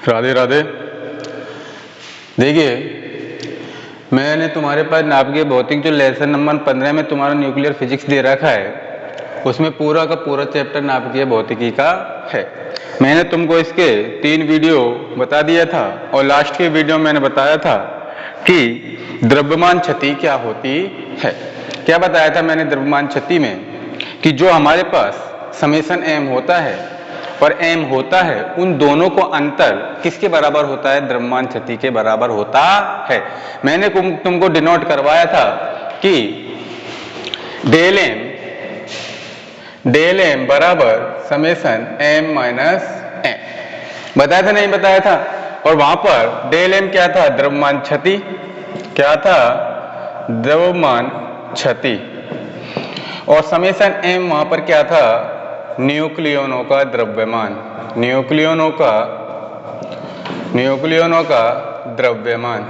राधे राधे। देखिए, मैंने तुम्हारे पास नाभिकीय भौतिक जो लेसन नंबर 15 में तुम्हारा न्यूक्लियर फिजिक्स दे रखा है, उसमें पूरा का पूरा चैप्टर नाभिकीय भौतिकी का है। मैंने तुमको इसके 3 वीडियो बता दिया था और लास्ट के वीडियो में मैंने बताया था कि द्रव्यमान क्षति क्या होती है। क्या बताया था मैंने द्रव्यमान क्षति में कि जो हमारे पास समेशन m होता है और m होता है, उन दोनों को अंतर किसके बराबर होता है? द्रव्यमान क्षति के बराबर होता है। मैंने तुमको डिनोट करवाया था कि डेल एम बराबर समेशन m माइनस m, बताया था नहीं बताया था? और वहां पर डेल एम क्या था? द्रव्यमान क्षति। क्या था? द्रव्यमान क्षति। और समेशन m वहां पर क्या था? न्यूक्लियनों का द्रव्यमान। न्यूक्लियनों का द्रव्यमान।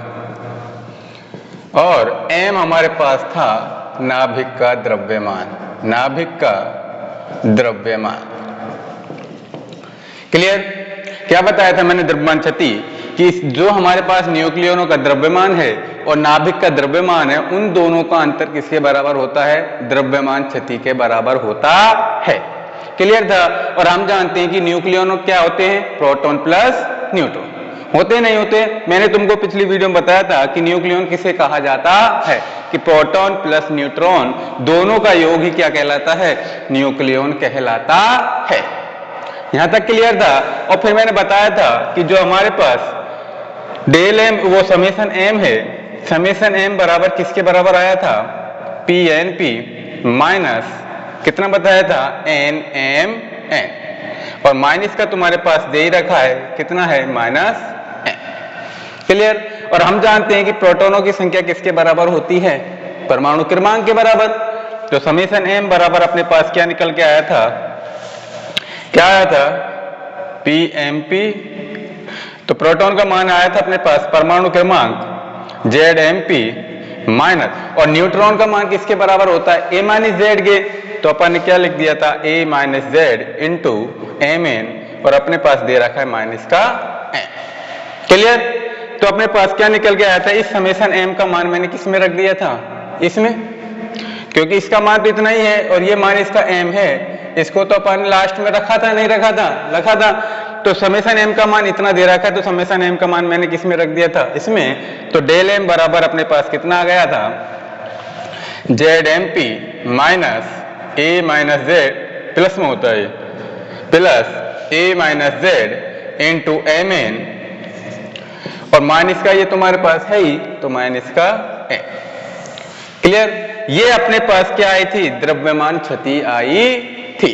और m हमारे पास था नाभिक का द्रव्यमान। नाभिक का द्रव्यमान। क्लियर? क्या बताया था मैंने द्रव्यमान क्षति कि जो हमारे पास न्यूक्लियनों का द्रव्यमान है और नाभिक का द्रव्यमान है, उन दोनों का अंतर किसके बराबर होता है? द्रव्यमान क्षति के बराबर होता है। क्लियर था? और हम जानते हैं कि न्यूक्लियनों क्या होते हैं? Proton plus neutron. होते नहीं होते? मैंने तुमको पिछली वीडियो में बताया था कि न्यूक्लियन किसे कहा जाता है कि प्रोटॉन प्लस न्यूट्रॉन दोनों का योग ही क्या कहलाता है? न्यूक्लियन कहलाता है। यहां तक क्लियर था? और फिर मैंने बताया था कि जो हमारे पास डेल एम वो समेशन एम है, समेशन एम बराबर किसके बराबर आया था? पी एन पी माइनस कितना बताया था? N M N. और माइनस का तुम्हारे पास दे ही रखा है, कितना है? Minus N. क्लियर? और हम जानते हैं कि प्रोटॉनों की संख्या किसके बराबर होती है? परमाणु क्रमांक के बराबर। तो समेशन एम बराबर अपने पास क्या निकल के आया था? क्या आया था? P M P. तो प्रोटॉन का मान आया था अपने पास परमाणु क्रमांक जेड एम पी माइनस, और न्यूट्रॉन का मान किसके बराबर होता है? ए माइनस जेड के। तो अपन ने क्या लिख दिया था? A minus Z into M N, और अपने पास दे रखा है माइनस का एन। क्लियर? तो अपने पास क्या निकल के आया था? इस समेशन एम का मान मैंने किस में रख दिया था? इसमें, क्योंकि इसका मान तो इतना ही है और ये मान इसका एम है। इसको तो अपन लास्ट में रखा था नहीं रखा था? रखा था। तो समेशन एम का मान इतना दे रखा है, तो समेशन एम का मान मैंने किस में रख दिया था? इसमें। तो डेल एम बराबर अपने पास कितना आ गया था? Z M P minus A minus Z, plus में होता है, plus A minus Z into M N, और माइनस का ये तुम्हारे पास है ही, तो माइनस का एन। क्लियर? ये अपने पास क्या आई थी? द्रव्यमान क्षति आई थी।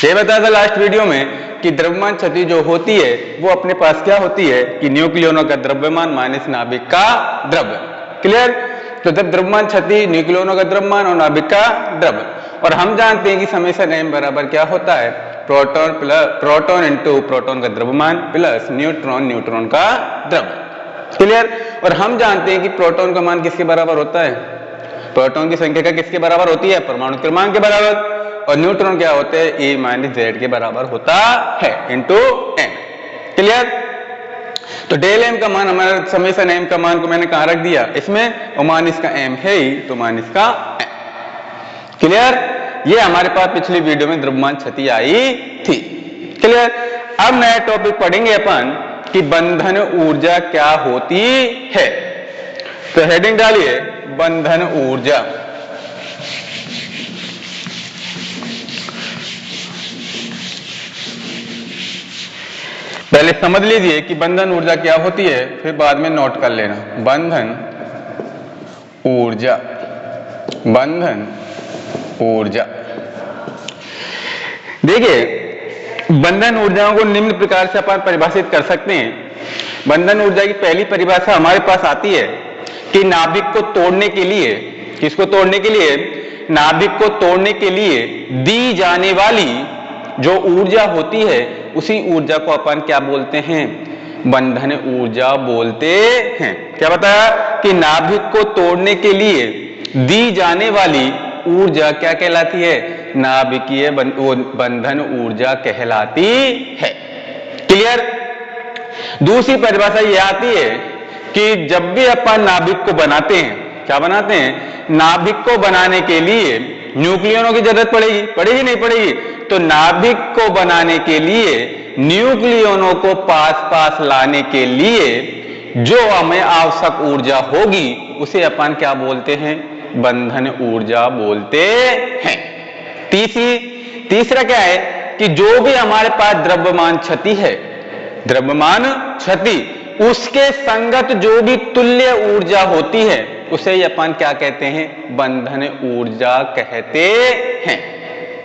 ये बताया था लास्ट वीडियो में कि द्रव्यमान क्षति जो होती है वो अपने पास क्या होती है कि न्यूक्लियनों का द्रव्यमान माइनस नाभिक का द्रव्यमान। क्लियर? तो जब द्रव्यमान क्षति न्यूक्लियनों का द्रव्यमान और नाभिक का द्रव्यमान। और हम जानते हैं कि समेशन एम बराबर क्या होता है? प्रोटॉन इंटू प्रोटॉन का द्रव्यमान प्लस न्यूट्रॉन का द्रव्यमान। क्लियर? और हम जानते हैं कि प्रोटॉन का मान किसके बराबर होता है? प्रोटॉन की संख्या का किसके बराबर होती है? परमाणु क्रमांक के बराबर। और न्यूट्रॉन क्या होते हैं? ए माइनस जेड के बराबर होता है इंटू एन। क्लियर? तो डेल एम का मान हमारा समेशन एम का मान को मैंने कहां रख दिया? इसमें, और मान इसका एम है ही, तो मान इसका एम। क्लियर? ये हमारे पास पिछली वीडियो में द्रव्यमान क्षति आई थी। क्लियर? अब नया टॉपिक पढ़ेंगे अपन कि बंधन ऊर्जा क्या होती है। तो हेडिंग डालिए बंधन ऊर्जा। पहले समझ लीजिए कि बंधन ऊर्जा क्या होती है, फिर बाद में नोट कर लेना। बंधन ऊर्जा, बंधन ऊर्जा। देखिए, बंधन ऊर्जाओं को निम्न प्रकार से अपन परिभाषित कर सकते हैं। बंधन ऊर्जा की पहली परिभाषा हमारे पास आती है कि नाभिक को तोड़ने के लिए, किसको तोड़ने के लिए? नाभिक को तोड़ने के लिए दी जाने वाली जो ऊर्जा होती है, उसी ऊर्जा को अपन क्या बोलते हैं? बंधन ऊर्जा बोलते हैं। क्या बताया कि नाभिक को तोड़ने के लिए दी जाने वाली ऊर्जा क्या कहलाती है? नाभिकीय बंधन ऊर्जा कहलाती है। क्लियर? दूसरी परिभाषा ये आती है कि जब भी अपन नाभिक को बनाते हैं, क्या बनाते हैं, नाभिक को बनाने के लिए न्यूक्लियनों की जरूरत पड़ेगी, पड़ेगी नहीं पड़ेगी? तो नाभिक को बनाने के लिए न्यूक्लियनों को पास पास लाने के लिए जो हमें आवश्यक ऊर्जा होगी उसे अपन क्या बोलते हैं, बंधन ऊर्जा बोलते हैं। तीसरा क्या है कि जो भी हमारे पास द्रव्यमान क्षति है, द्रव्यमान क्षति, उसके संगत जो भी तुल्य ऊर्जा होती है उसे ही अपन क्या कहते हैं, बंधन ऊर्जा कहते हैं।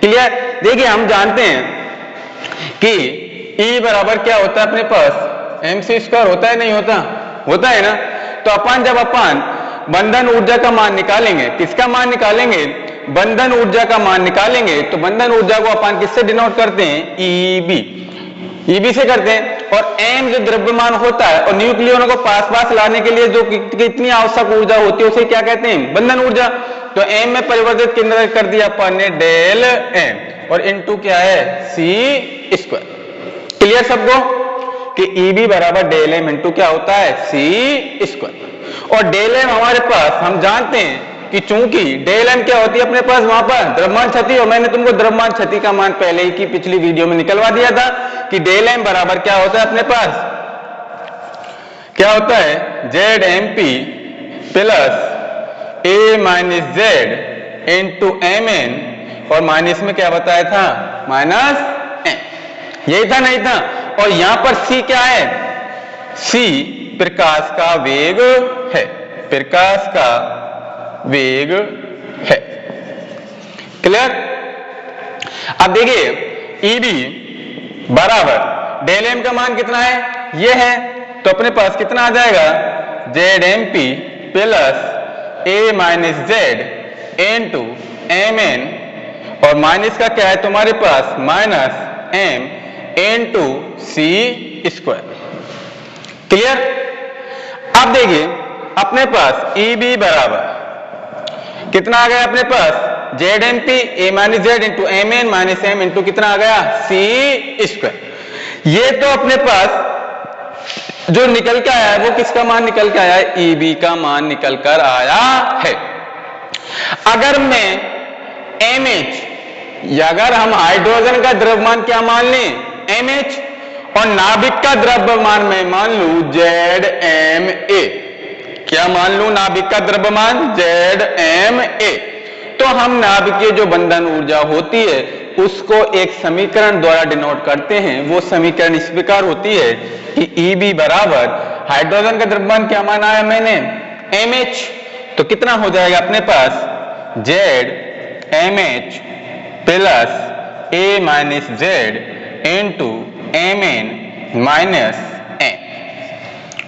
क्लियर? देखिए हम जानते हैं कि E बराबर क्या होता है अपने पास, mc² होता है, नहीं होता? होता है ना। तो अपन जब अपन बंधन ऊर्जा का मान निकालेंगे, किसका मान निकालेंगे, बंधन ऊर्जा का मान निकालेंगे, तो बंधन ऊर्जा को अपन किससे डिनोट करते हैं, EB से करते हैं। और m जो द्रव्यमान होता है और न्यूक्लियनों को पास पास लाने के लिए जो कितनी आवश्यक ऊर्जा होती है उसे क्या कहते हैं, बंधन ऊर्जा। तो m में परिवर्तित कर दिया अपन ने डेल m और इनटू क्या है, c²। क्लियर सबको कि EB बराबर डेल m इंटू क्या होता है, c²। और डेल m हमारे पास हम जानते हैं कि चूंकि डेल m क्या होती है अपने पास वहां पर द्रव्यमान क्षति, और मैंने तुमको द्रव्यमान क्षति का मान पहले ही की पिछली वीडियो में निकलवा दिया था कि डेल m बराबर क्या होता है अपने पास, क्या होता है, ZMP plus A minus Z into MN, और माइनस में क्या बताया था, माइनस M, यही था नहीं था? और यहां पर C क्या है, C प्रकाश का वेग है, प्रकाश का वेग है। क्लियर? अब देखिए EB बराबर डेल m का मान कितना है, ये है, तो अपने पास कितना आ जाएगा, ZMP plus A minus Z into MN, और माइनस का क्या है तुम्हारे पास, minus M into c²। Clear? अब देखिए अपने पास EB बराबर कितना आ गया अपने पास, ZMP A minus Z into MN minus M into कितना आ गया, c²। ये तो अपने पास जो निकल के आया है वो किसका मान निकल के आया है, EB का मान निकल कर आया है। अगर मैं MH, या अगर हम हाइड्रोजन का द्रव्यमान क्या मान लें, MH, और नाभिक का द्रव्यमान मैं मान लू ZMA, क्या मान लू, नाभिक का द्रव्यमान ZMA, तो हम नाभिकीय जो बंधन ऊर्जा होती है उसको एक समीकरण द्वारा डिनोट करते हैं। वो समीकरण इस प्रकार होती है कि EB बराबर हाइड्रोजन का द्रव्यमान क्या माना है मैंने, MH, तो कितना हो जाएगा अपने पास, ZMH plus A minus Z into MN minus M,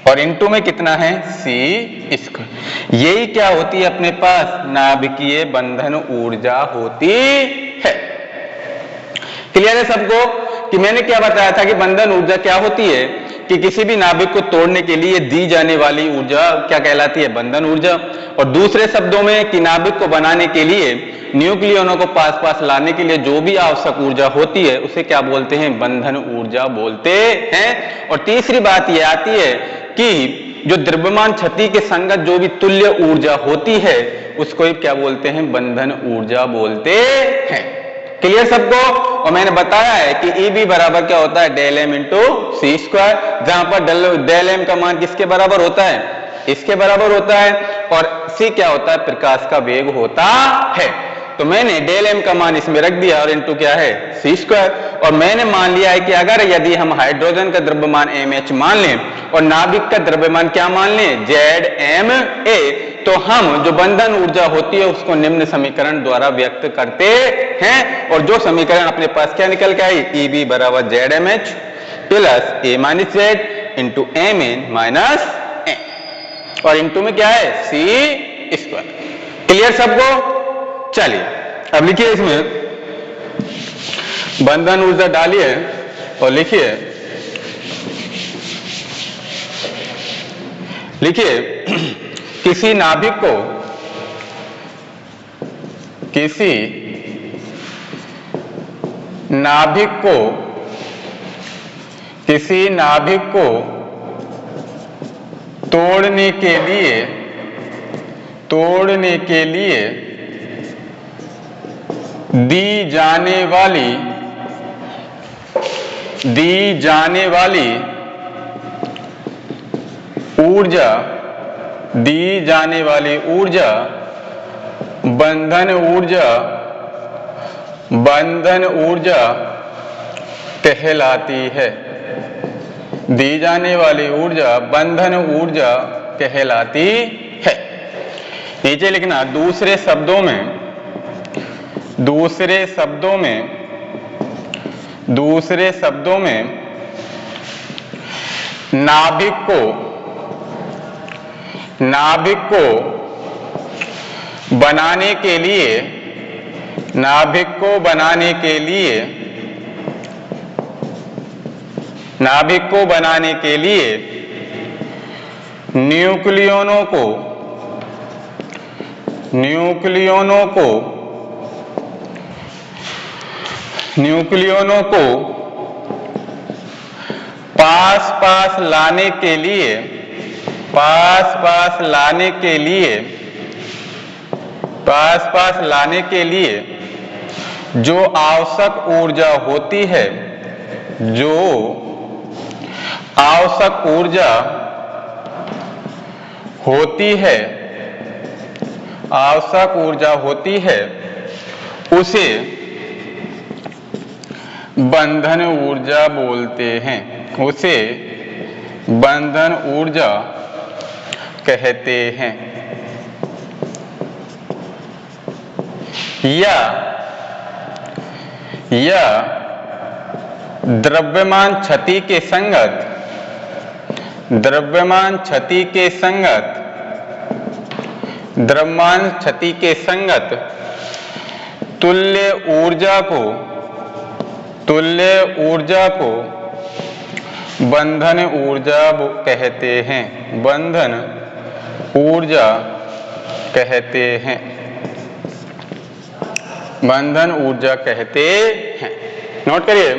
और इनटू में कितना है, c²। यही क्या होती है अपने पास, नाभिकीय बंधन ऊर्जा होती है। क्लियर है सबको कि मैंने क्या बताया था कि बंधन ऊर्जा क्या होती है, कि किसी भी नाभिक को तोड़ने के लिए दी जाने वाली ऊर्जा क्या कहलाती है, बंधन ऊर्जा। और दूसरे शब्दों में कि नाभिक को बनाने के लिए न्यूक्लियनों को पास पास लाने के लिए जो भी आवश्यक ऊर्जा होती है उसे क्या बोलते हैं, बंधन ऊर्जा बोलते हैं। और तीसरी बात यह आती है कि जो द्रव्यमान क्षति के संगत जो भी तुल्य ऊर्जा होती है उसको ही क्या बोलते हैं, बंधन ऊर्जा बोलते हैं। क्लियर सबको? और मैंने बताया है कि EB बराबर क्या होता है, डेल m इंटू c², जहां पर डेल m का मान किसके बराबर होता है, इसके बराबर होता है, और c क्या होता है, प्रकाश का वेग होता है। तो मैंने डेल m का मान इसमें रख दिया और इनटू क्या है, c², और मैंने मान लिया है कि अगर यदि हम हाइड्रोजन का द्रव्यमान MH मान लें और नाभिक का द्रव्यमान क्या मान लें, ZMA, तो हम जो बंधन ऊर्जा होती है उसको निम्न समीकरण द्वारा व्यक्त करते हैं। और जो समीकरण अपने पास क्या निकल के आई, EB बराबर ZMH plus A minus Z into MN minus M, और इनटू में क्या है, c²। क्लियर सबको? चलिए अब लिखिए, इसमें बंधन ऊर्जा डालिए और लिखिए किसी नाभिक को तोड़ने के लिए दी जाने वाली ऊर्जा बंधन ऊर्जा कहलाती है। दी जाने वाली ऊर्जा बंधन ऊर्जा कहलाती है। नीचे लिखना दूसरे शब्दों में नाभिक को बनाने के लिए न्यूक्लियनों को पास लाने के लिए जो आवश्यक ऊर्जा होती है उसे बंधन ऊर्जा बोलते हैं। उसे बंधन ऊर्जा कहते हैं। या द्रव्यमान क्षति के संगत तुल्य ऊर्जा को बंधन ऊर्जा कहते हैं। बंधन ऊर्जा कहते हैं। नोट करिए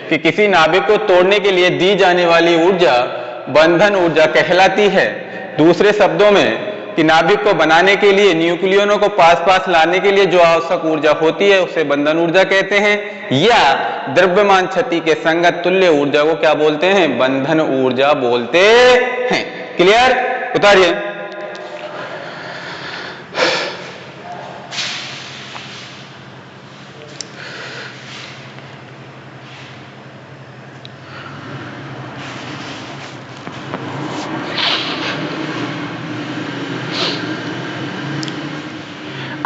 कि किसी नाभिक को तोड़ने के लिए दी जाने वाली ऊर्जा बंधन ऊर्जा कहलाती है। दूसरे शब्दों में कि नाभिक को बनाने के लिए न्यूक्लियनों को पास लाने के लिए जो आवश्यक ऊर्जा होती है उसे बंधन ऊर्जा कहते हैं। या द्रव्यमान क्षति के संगत तुल्य ऊर्जा को क्या बोलते हैं? बंधन ऊर्जा बोलते हैं। क्लियर? उतारिए।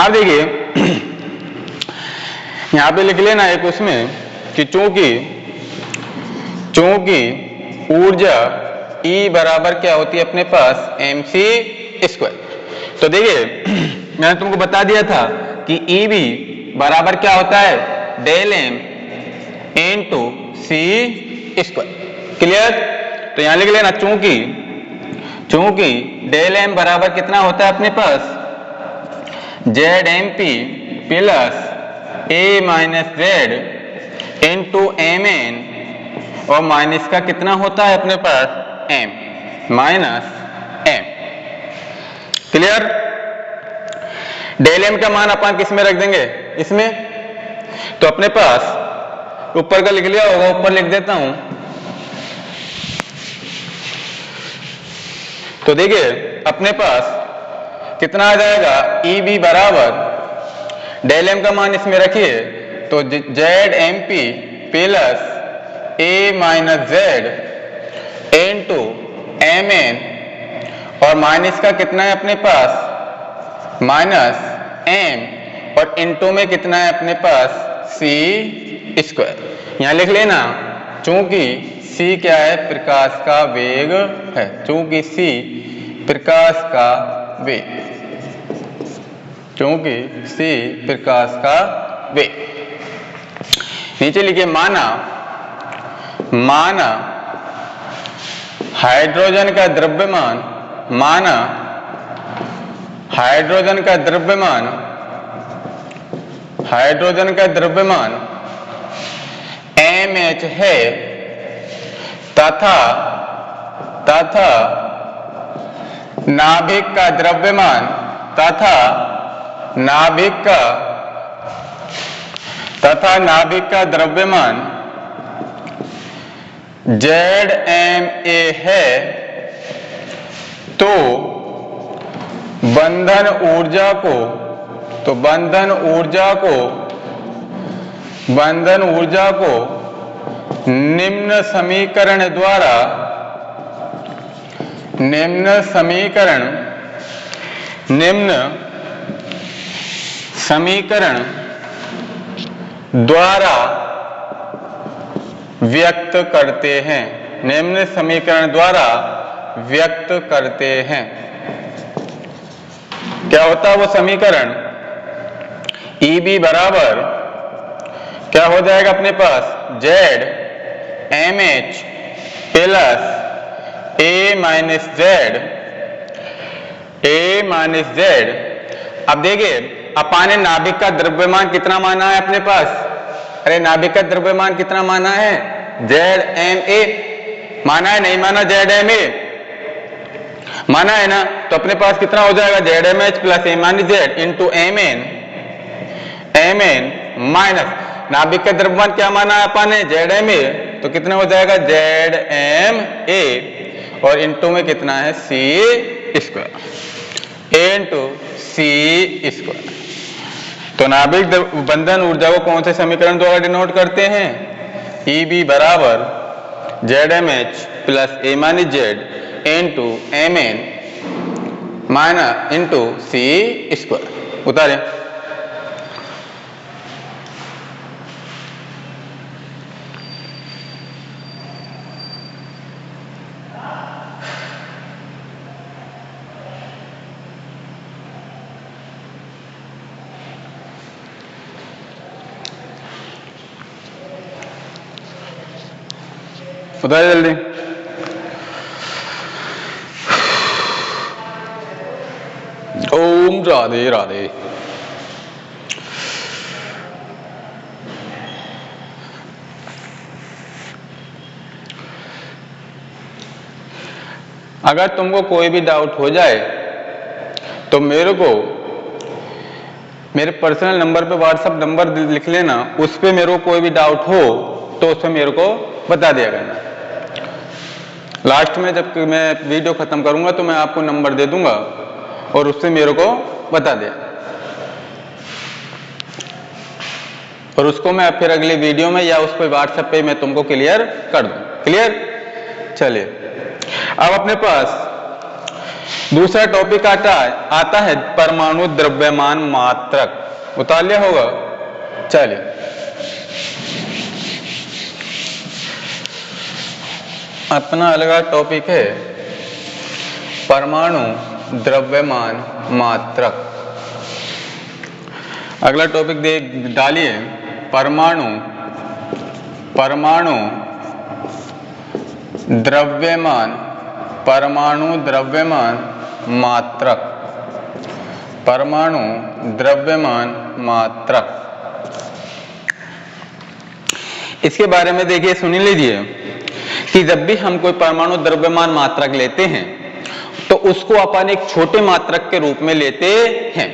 अब देखिए यहां पे लिख लेना एक उसमें कि चूंकि ऊर्जा E बराबर क्या होती है अपने पास mc स्क्वायर। तो देखिए मैंने तुमको बता दिया था कि EB बराबर क्या होता है? Del m into c square. Clear? तो यहां लिख लेना चूंकि डेल m बराबर कितना होता है अपने पास? ZMP plus A minus Z into MN और माइनस का कितना होता है अपने पास? M minus M। Clear? Del M का मान अपन किस में रख देंगे? इसमें। तो अपने पास ऊपर का लिख लिया होगा, ऊपर लिख देता हूं। तो देखिए अपने पास कितना आ जाएगा? EB बराबर डेल M का मान इसमें रखिए तो ZMP plus A minus Z into MN और माइनस का कितना है अपने पास? माइनस M और इंटू में कितना है अपने पास? C square. यहां लिख लेना चूंकि C क्या है? प्रकाश का वेग है। चूंकि C प्रकाश का वेग, चूंकि C प्रकाश का वेग। नीचे लिखिए माना हाइड्रोजन का द्रव्यमान तथा नाभिक का द्रव्यमान तथा नाभिक का द्रव्यमान ZmA है, तो बंधन ऊर्जा को निम्न समीकरण द्वारा व्यक्त करते हैं। क्या होता है वो समीकरण? EB बराबर क्या हो जाएगा अपने पास? ZmH plus A minus Z। अब देखिए, अपन ने नाभिक का द्रव्यमान कितना माना है अपने पास? अरे नाभिक का द्रव्यमान कितना माना है? ZmA माना है, नहीं माना? ZmA माना है ना, तो अपने पास कितना हो जाएगा? ZmH plus A minus Z into Mn minus नाभिक का द्रव्यमान क्या माना है अपन ने? ZmA, तो कितना हो जाएगा? ZmA और इंटू में कितना है? C square into C square. तो नाभिक बंधन ऊर्जा को कौन से समीकरण द्वारा डिनोट करते हैं? EB बराबर ZmH plus A minus Z into Mn minus into C square. उतारे। उतारे जल्दी। ओम राधे राधे। अगर तुमको कोई भी डाउट हो जाए तो मेरे को मेरे पर्सनल नंबर पे व्हाट्सएप नंबर लिख लेना, उस पे मेरे को कोई भी डाउट हो तो उसमें मेरे को बता दिया करना। लास्ट में जब मैं वीडियो खत्म करूंगा तो मैं आपको नंबर दे दूंगा और उससे मेरे को बता दिया, और उसको मैं फिर अगले वीडियो में या उस पर व्हाट्सएप पे मैं तुमको क्लियर कर दूं। क्लियर? चलिए, अब अपने पास दूसरा टॉपिक आता है परमाणु द्रव्यमान मात्रक। उतार लिया होगा? चलिए, अपना अलग टॉपिक है परमाणु द्रव्यमान मात्रक। अगला टॉपिक डालिए परमाणु द्रव्यमान मात्रक। परमाणु द्रव्यमान मात्रक, इसके बारे में देखिए, सुन लीजिए कि जब भी हम कोई परमाणु द्रव्यमान मात्रक लेते हैं तो उसको अपन एक छोटे मात्रक के रूप में लेते हैं।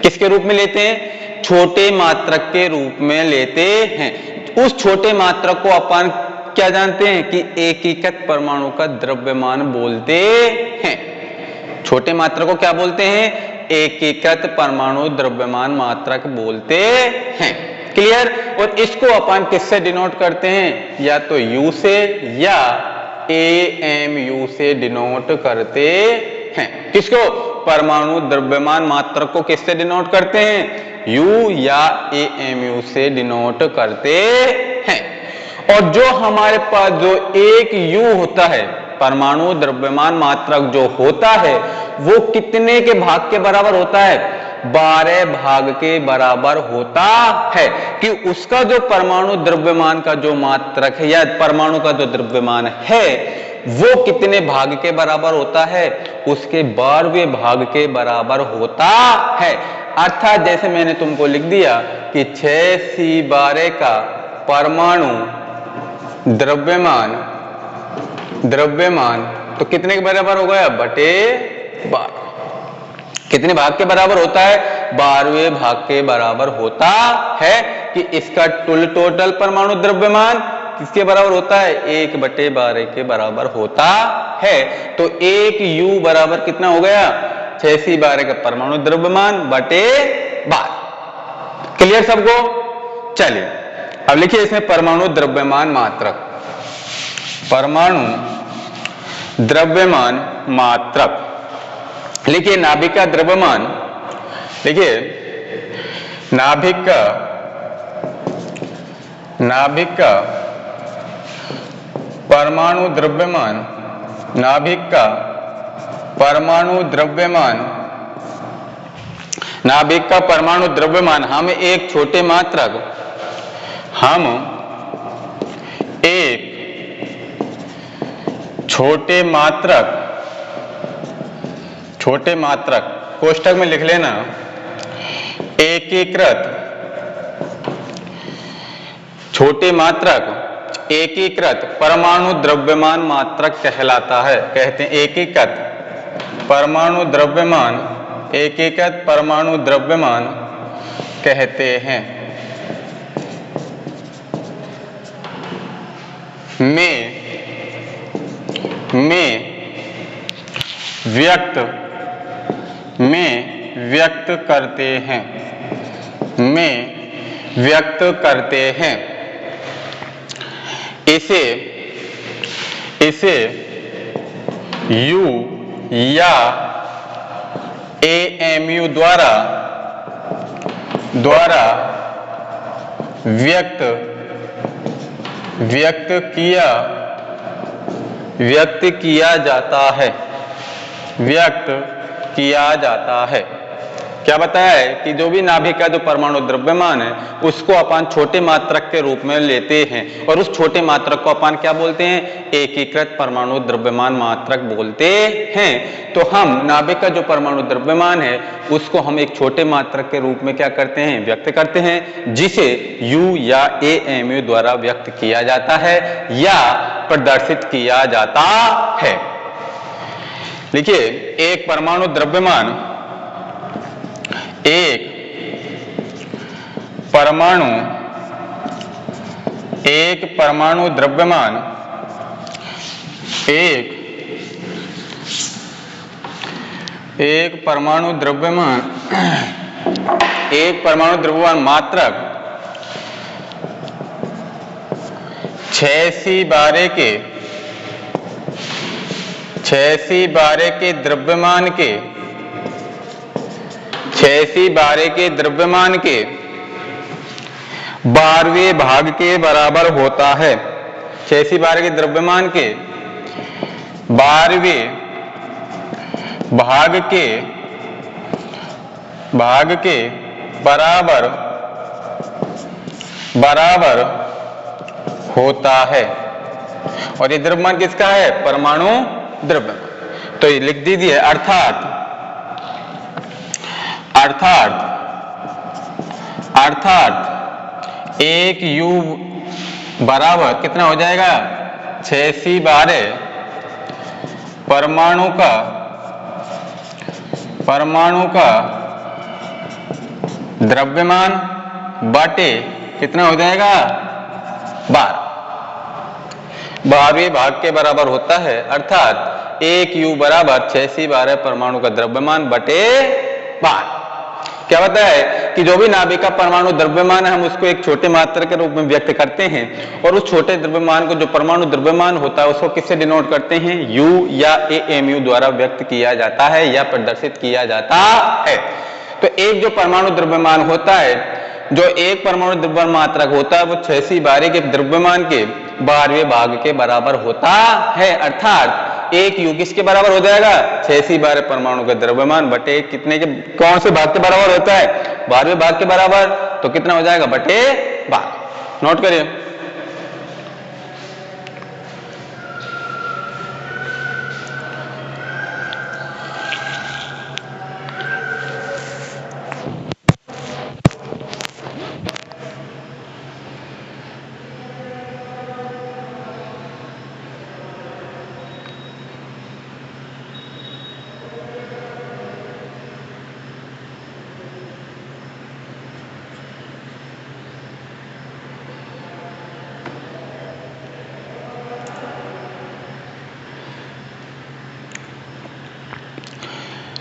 किसके रूप में लेते हैं? छोटे मात्रक के रूप में लेते हैं। उस छोटे मात्रक को अपन क्या जानते हैं कि एकीकृत परमाणु का द्रव्यमान बोलते हैं। छोटे मात्रक को क्या बोलते हैं? एकीकृत परमाणु द्रव्यमान मात्रक बोलते हैं। क्लियर? और इसको अपन किससे डिनोट करते हैं? या तो U से या AMU से डिनोट करते हैं। किसको? परमाणु द्रव्यमान मात्रक को किससे डिनोट करते हैं? U या AMU से डिनोट करते हैं। और जो हमारे पास जो एक U होता है, परमाणु द्रव्यमान मात्रक जो होता है, वो कितने के भाग के बराबर होता है? 12 भाग के बराबर होता है। कि उसका जो परमाणु द्रव्यमान का जो मात्रक है या परमाणु का जो द्रव्यमान है वो कितने भाग के बराबर होता है? उसके 12वें भाग के बराबर होता है। अर्थात जैसे मैंने तुमको लिख दिया कि 6C12 का परमाणु द्रव्यमान तो कितने के बराबर हो गया? बटे 12। कितने भाग के बराबर होता है? 12वें भाग के बराबर होता है। कि इसका टोटल परमाणु द्रव्यमान किसके बराबर होता है? 1/12 के बराबर होता है। तो 1U बराबर कितना हो गया? 6c12 का परमाणु द्रव्यमान बटे 12। क्लियर सबको? चलिए अब लिखिए इसमें परमाणु द्रव्यमान मात्रक। परमाणु द्रव्यमान मात्रक लिखिए। नाभिक का द्रव्यमान, देखिए नाभिक का परमाणु द्रव्यमान, नाभिक का परमाणु द्रव्यमान, नाभिक का परमाणु द्रव्यमान हम एक छोटे मात्रक, हम एक छोटे मात्रक, छोटे मात्रक कोष्ठक में लिख लेना, एकीकृत, छोटे मात्रक एकीकृत परमाणु द्रव्यमान मात्रक कहलाता है। कहते हैं एकीकृत परमाणु द्रव्यमान, एकीकृत परमाणु द्रव्यमान कहते हैं। में व्यक्त करते हैं, में व्यक्त करते हैं। इसे U या AMU द्वारा व्यक्त किया जाता है, व्यक्त किया जाता है। क्या बताया है कि जो भी नाभिक का जो परमाणु द्रव्यमान है उसको अपन छोटे मात्रक के रूप में लेते हैं और उस छोटे मात्रक को अपन क्या बोलते हैं? एकीकृत परमाणु द्रव्यमान मात्रक बोलते हैं। तो हम नाभिक का जो परमाणु द्रव्यमान है उसको हम एक छोटे मात्रक के रूप में क्या करते हैं? व्यक्त करते हैं, जिसे U या AMU द्वारा व्यक्त किया जाता है या प्रदर्शित किया जाता है। देखिए एक परमाणु द्रव्यमान, एक परमाणु द्रव्यमान, एक परमाणु द्रव्यमान मात्रक 6c12 के द्रव्यमान के 6c12 के द्रव्यमान के 12वें भाग के बराबर होता है। 6c12 के द्रव्यमान के 12वें भाग के बराबर होता है। और ये द्रव्यमान किसका है? परमाणु द्रव्यमान। तो ये लिख दीजिए, अर्थात 1U बराबर कितना हो जाएगा? 6c12 परमाणु का द्रव्यमान बाटे कितना हो जाएगा? 12वें भाग के बराबर होता है। अर्थात 1U बराबर 6c12 परमाणु का द्रव्यमान बटे 12। क्या बताया है कि जो भी नाभिक का परमाणु द्रव्यमान है हम उसको एक छोटे मात्रा के रूप में व्यक्त करते हैं और उस छोटे द्रव्यमान को, जो परमाणु द्रव्यमान होता है, उसको किससे डिनोट करते हैं? U या AMU द्वारा व्यक्त किया जाता है या प्रदर्शित किया जाता है। तो एक जो परमाणु द्रव्यमान होता है, जो एक परमाणु द्रव्यमान मात्रक होता है, वो 6c12 के द्रव्यमान के 12वें भाग के बराबर होता है। अर्थात 1U किसके बराबर हो जाएगा? 6c12 परमाणु का द्रव्यमान बटे कितने के, कौन से भाग के बराबर होता है? 12वें भाग के बराबर। तो कितना हो जाएगा? बटे 12। नोट करिए।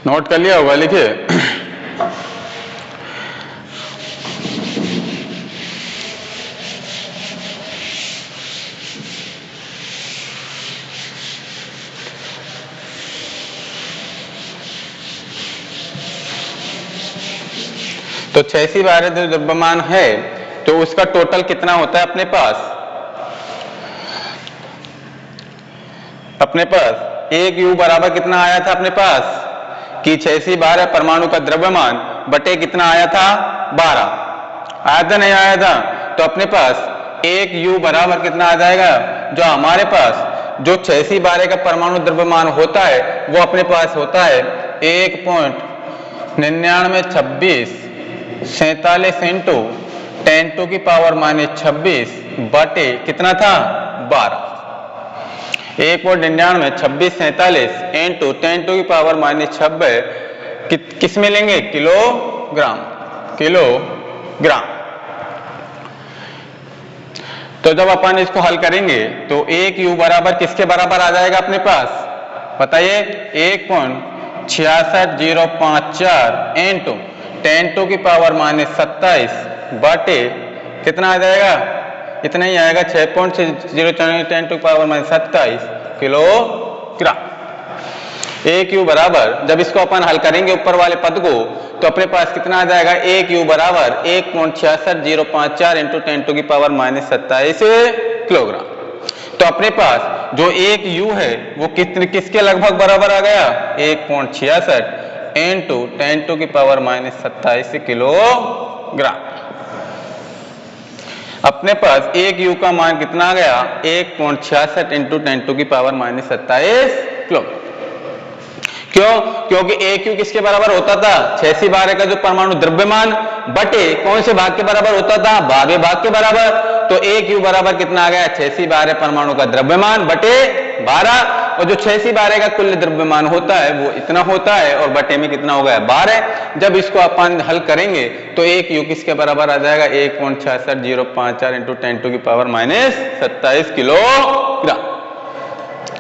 नोट कर लिया होगा, लिखिए। तो 86 जो द्रव्यमान है तो उसका टोटल कितना होता है अपने पास? अपने पास एक यू बराबर कितना आया था अपने पास कि 86 परमाणु का द्रव्यमान बटे कितना आया था 12 आया था, नहीं आया था? तो अपने पास एक यू बराबर कितना आ जाएगा? जो हमारे पास जो 86 का परमाणु द्रव्यमान होता है वो अपने पास होता है 1.9926 इंटू 10⁻⁻26 बटे कितना था 12। 1.9926 इंटू 10⁻⁻26 किस में लेंगे? किलोग्राम। तो जब अपन इसको हल करेंगे तो एक यू बराबर किसके बराबर आ जाएगा अपने पास? बताइए। 1.66054 इंटू 10⁻⁻27 बटे कितना आ जाएगा? इतना ही आएगा 6.0 10⁻⁻27 किलोग्राम। एक यू बराबर जब इसको अपन हल करेंगे ऊपर वाले पद को तो अपने पास कितना आ जाएगा? एक यू बराबर 1.66054 इंटू 10⁻⁻27 किलोग्राम। तो अपने पास जो एक यू है वो किसके लगभग बराबर आ गया? 1.66 इंटू 10⁻⁻27 किलोग्राम। अपने पास एक यू का मान कितना आ गया? 1.66 इंटू 10⁻⁻27 किलोग्राम। क्यों? क्योंकि एक यू किसके बराबर होता था? 86 का जो परमाणु द्रव्यमान बटे कौन से भाग के बराबर होता था? भागे भाग के बराबर। तो एक यू बराबर कितना आ गया? 86 परमाणु का द्रव्यमान बटे 12, और जो 86 का कुल द्रव्यमान होता है वो इतना होता है और बटे में कितना हो गया? 12। जब इसको अपन हल करेंगे तो एक यू किसके बराबर आ जाएगा? 1.66054 इंटू 10⁻⁻27 किलोग्राम।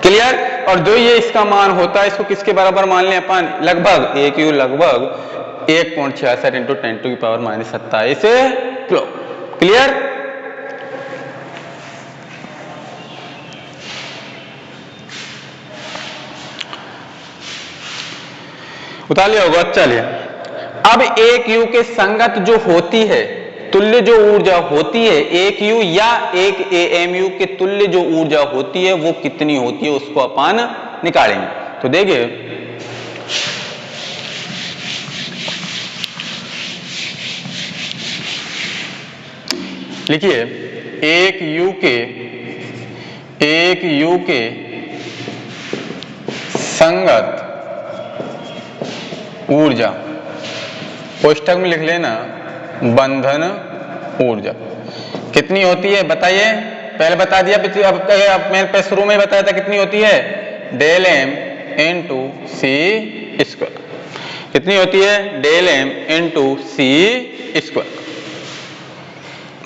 क्लियर? और जो ये इसका मान होता है इसको किसके बराबर मान लें अपन? लगभग एक यू लगभग 1.66 इंटू 10⁻⁻27 किलो। क्लियर? उतार लिया होगा। चलिए अब एक यू के संगत जो होती है तुल्य जो ऊर्जा होती है एक यू या एक एएमयू के तुल्य जो ऊर्जा होती है वो कितनी होती है उसको अपन निकालेंगे। तो देखिए लिखिए एक यू के संगत ऊर्जा कोष्ठक में लिख लेना बंधन ऊर्जा कितनी होती है बताइए। पहले बता दिया, अब मैंने शुरू में बताया था कितनी होती है? Del M into C square. कितनी होती है? Del M into C square.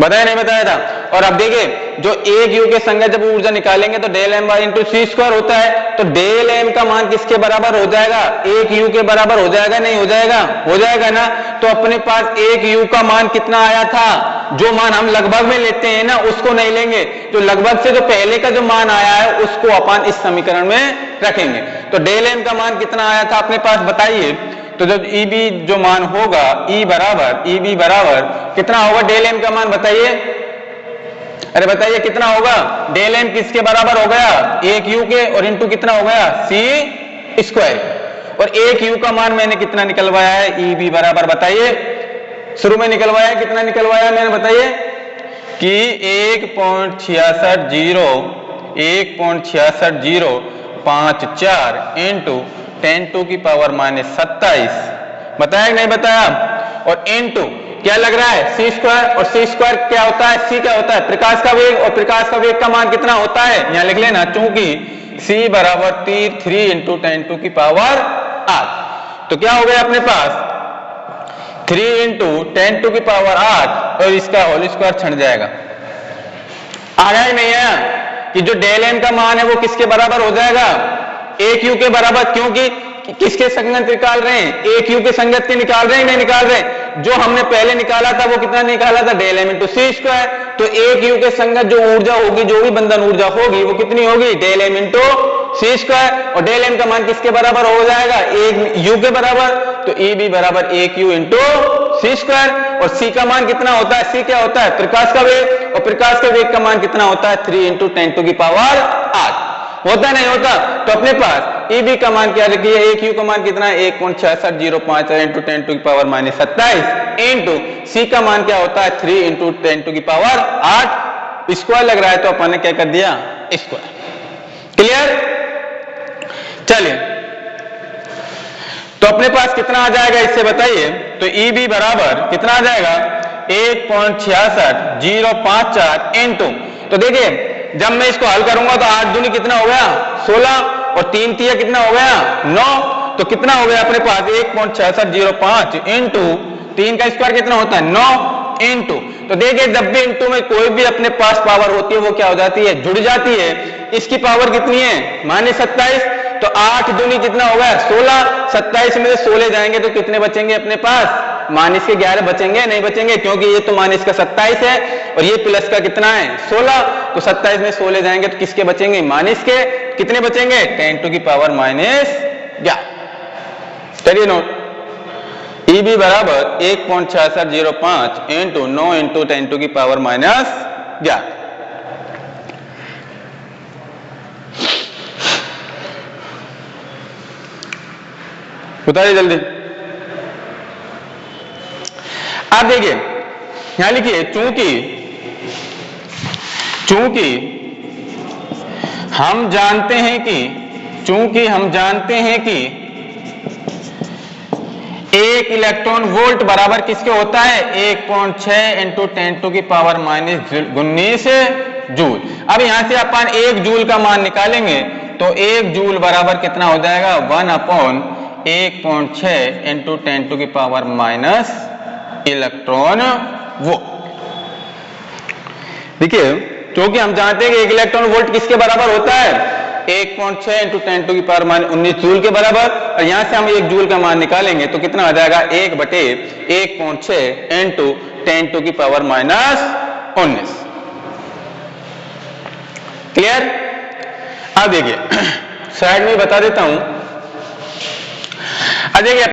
बताया नहीं बताया था? और अब देखिए जो एक यू के संगत जब ऊर्जा निकालेंगे तो del M by into C square होता है। तो डेल एम का मान किसके बराबर हो जाएगा? एक यू के बराबर हो जाएगा, नहीं हो जाएगा? हो जाएगा ना। तो अपने पास एक यू का मान कितना आया था? जो मान हम लगभग में लेते हैं ना उसको नहीं लेंगे, जो लगभग से जो पहले का जो मान आया है उसको अपन इस समीकरण में रखेंगे। तो डेल एम का मान कितना आया था अपने पास बताइए। तो जब EB जो मान होगा EB बराबर कितना होगा? डेल एम का मान बताइए। अरे बताइए कितना होगा? डेल एम किसके बराबर हो गया? एक यू के, और इंटू कितना हो गया? सी स्क्वायर। और एक यू का मान मैंने कितना निकलवाया है? EB बराबर बताइए शुरू में निकलवाया कितना निकलवाया मैंने बताइए कि 1.6605 इंटू 10⁻⁻27 बताया कि नहीं बताया? और इंटू क्या लग रहा है? सी स्क्वायर। और सी स्क्वायर क्या होता है? सी क्या होता है? प्रकाश का वेग। और प्रकाश का वेग का मान कितना होता है? यहां लिख लेना, चूंकि सी बराबर 3 इंटू 10⁸। तो क्या हो गया अपने पास? 3 इंटू 10⁸ और इसका होल स्क्वायर छंट जाएगा। आया ही नहीं है कि जो डेल एम का मान है वो किसके बराबर हो जाएगा? एक यू के बराबर, क्योंकि किसके संगत निकाल रहे हैं, एक यू के संगत के निकाल रहे हैं, नहीं निकाल रहे हैं। जो हमने पहले निकाला था वो कितना निकाला था, del M into C square. तो एक यू के संगत जो ऊर्जा होगी, जो भी बंधन ऊर्जा होगी, वो कितनी होगी, del M into C square. और डेल एम का मान किसके बराबर हो जाएगा, एक यू के बराबर। तो ई बी बराबर एक यू इंटू सी स्क्वायर। और सी का मान कितना होता है, सी क्या होता है, प्रकाश का वेग, और प्रकाश के वेग का मान कितना होता है, 3 इंटू 10 टू की पावर 8। होता नहीं होता। तो अपने पास ई बी का मान क्या रखिए, एक यू का मान कितना है, 1.6605 इंटू 10 टू की पावर -27 इंटू सी का मान क्या होता है, 3 इंटू 10 टू की पावर 8। स्क्वायर लग रहा है तो अपन ने क्या कर दिया, स्क्वायर। क्लियर। चलिए, तो अपने पास कितना आ जाएगा इससे बताइए। तो ई बी बराबर कितना आ जाएगा, 1.66054 इंटू, तो देखिए जब मैं इसको हल करूंगा तो 8 दूनी कितना हो गया, 16, और 3 तिया कितना हो गया, 9। तो कितना हो गया अपने पास, 1.6605 इंटू 3 का स्क्वायर कितना होता है, 9 इंटू। तो देखिए जब भी इंटू में कोई भी अपने पास पावर होती है वो क्या हो जाती है, जुड़ जाती है। इसकी पावर कितनी है, -27। तो 8 दूनी कितना हो गया, 16। 27 में से 16 जाएंगे तो कितने बचेंगे अपने पास, -11 बचेंगे, नहीं बचेंगे, क्योंकि ये तो माइनस का 27 है और ये प्लस का कितना है, 16। तो 27 में 16 जाएंगे तो किसके बचेंगे, माइनस के। कितने बचेंगे, 10 टू की पावर -11। करिए नोट। ई बी बराबर 1.6605 इंटू 9 इंटू 10 टू की पावर -11। बताइए जल्दी। आप देखिए यहां लिखिए, चूंकि हम जानते हैं कि एक इलेक्ट्रॉन वोल्ट बराबर किसके होता है, 1.6 इंटू 10 टू की पावर -19 जूल। अब यहां से अपन 1 जूल का मान निकालेंगे तो 1 जूल बराबर कितना हो जाएगा, 1/1.6 इंटू 10 टू की पावर माइनस इलेक्ट्रॉन वोल्ट। देखिए क्योंकि हम जानते हैं कि 1 इलेक्ट्रॉन वोल्ट किसके बराबर होता है, 1.6 इंटू 10 टू की पावर -19 जूल के बराबर। और यहां से हम 1 जूल का मान निकालेंगे तो कितना आ जाएगा, 1/1.6 इंटू 10 टू की पावर -19। क्लियर। अब देखिए साइड में बता देता हूं। अब देखिए